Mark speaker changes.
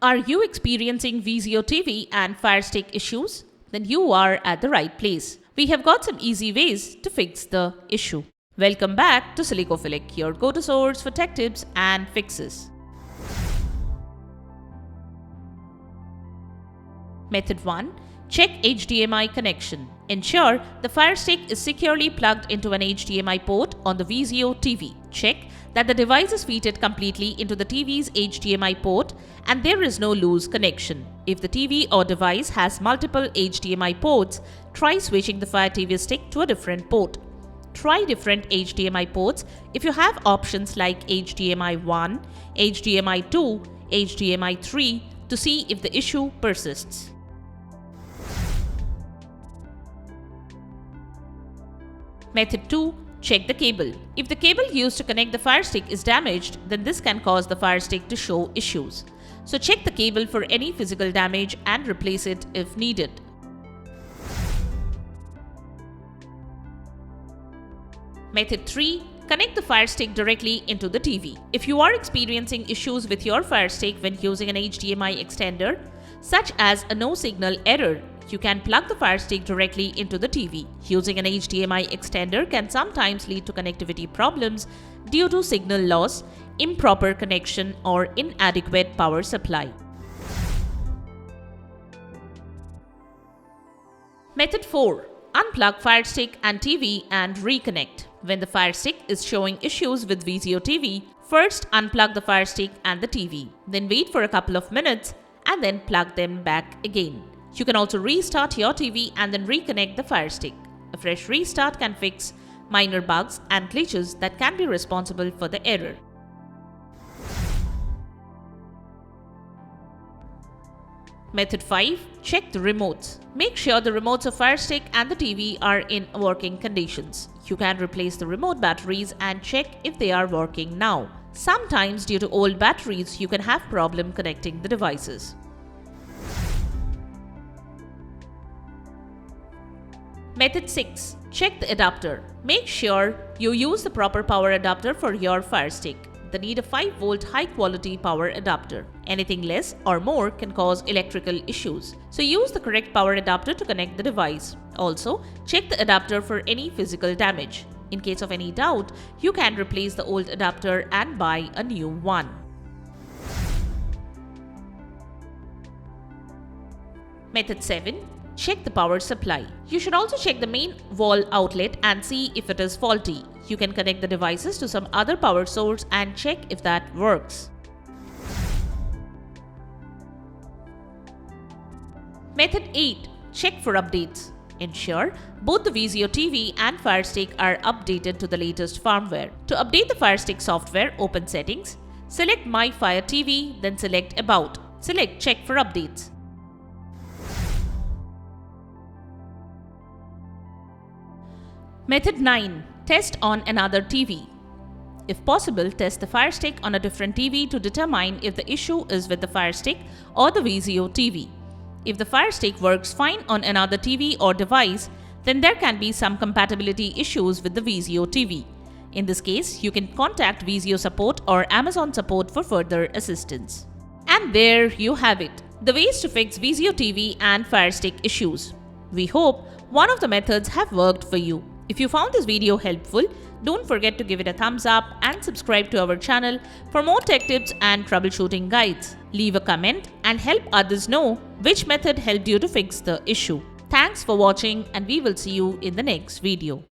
Speaker 1: Are you experiencing VIZIO TV and Fire Stick issues? Then you are at the right place. We have got some easy ways to fix the issue. Welcome back to Silicophilic, your go-to source for tech tips and fixes. Method 1. Check HDMI connection. Ensure the Fire Stick is securely plugged into an HDMI port on the VIZIO TV. Check that the device is fitted completely into the TV's HDMI port and there is no loose connection. If the TV or device has multiple HDMI ports, try switching the Fire TV stick to a different port. Try different HDMI ports if you have options like HDMI 1, HDMI 2, HDMI 3 to see if the issue persists. Method 2. Check the cable. If the cable used to connect the Fire Stick is damaged, then this can cause the Fire Stick to show issues. So check the cable for any physical damage and replace it if needed. Method 3. Connect the Fire Stick directly into the TV. If you are experiencing issues with your Fire Stick when using an HDMI extender, such as a no signal error, you can plug the Fire Stick directly into the TV. Using an HDMI extender can sometimes lead to connectivity problems due to signal loss, improper connection, or inadequate power supply. Method 4. Unplug Fire Stick and TV and reconnect. When the Fire Stick is showing issues with VIZIO TV, first unplug the Fire Stick and the TV. Then wait for a couple of minutes and then plug them back again. You can also restart your TV and then reconnect the Fire Stick. A fresh restart can fix minor bugs and glitches that can be responsible for the error. Method 5. Check the remotes. Make sure the remotes of Fire Stick and the TV are in working conditions. You can replace the remote batteries and check if they are working now. Sometimes due to old batteries, you can have problem connecting the devices. Method 6. Check the adapter. Make sure you use the proper power adapter for your Fire Stick. They need a 5-volt high-quality power adapter. Anything less or more can cause electrical issues. So use the correct power adapter to connect the device. Also, check the adapter for any physical damage. In case of any doubt, you can replace the old adapter and buy a new one. Method 7. Check the power supply. You should also check the main wall outlet and see if it is faulty. You can connect the devices to some other power source and check if that works. Method 8. Check for updates. Ensure both the VIZIO TV and Fire Stick are updated to the latest firmware. To update the Fire Stick software, open Settings, select My Fire TV, then select About. Select Check for updates. Method 9. Test on another TV. If possible, test the Fire Stick on a different TV to determine if the issue is with the Fire Stick or the VIZIO TV. If the Fire Stick works fine on another TV or device, then there can be some compatibility issues with the VIZIO TV. In this case, you can contact VIZIO support or Amazon support for further assistance. And there you have it, the ways to fix VIZIO TV and Fire Stick issues. We hope one of the methods have worked for you. If you found this video helpful, don't forget to give it a thumbs up and subscribe to our channel for more tech tips and troubleshooting guides. Leave a comment and help others know which method helped you to fix the issue. Thanks for watching and we will see you in the next video.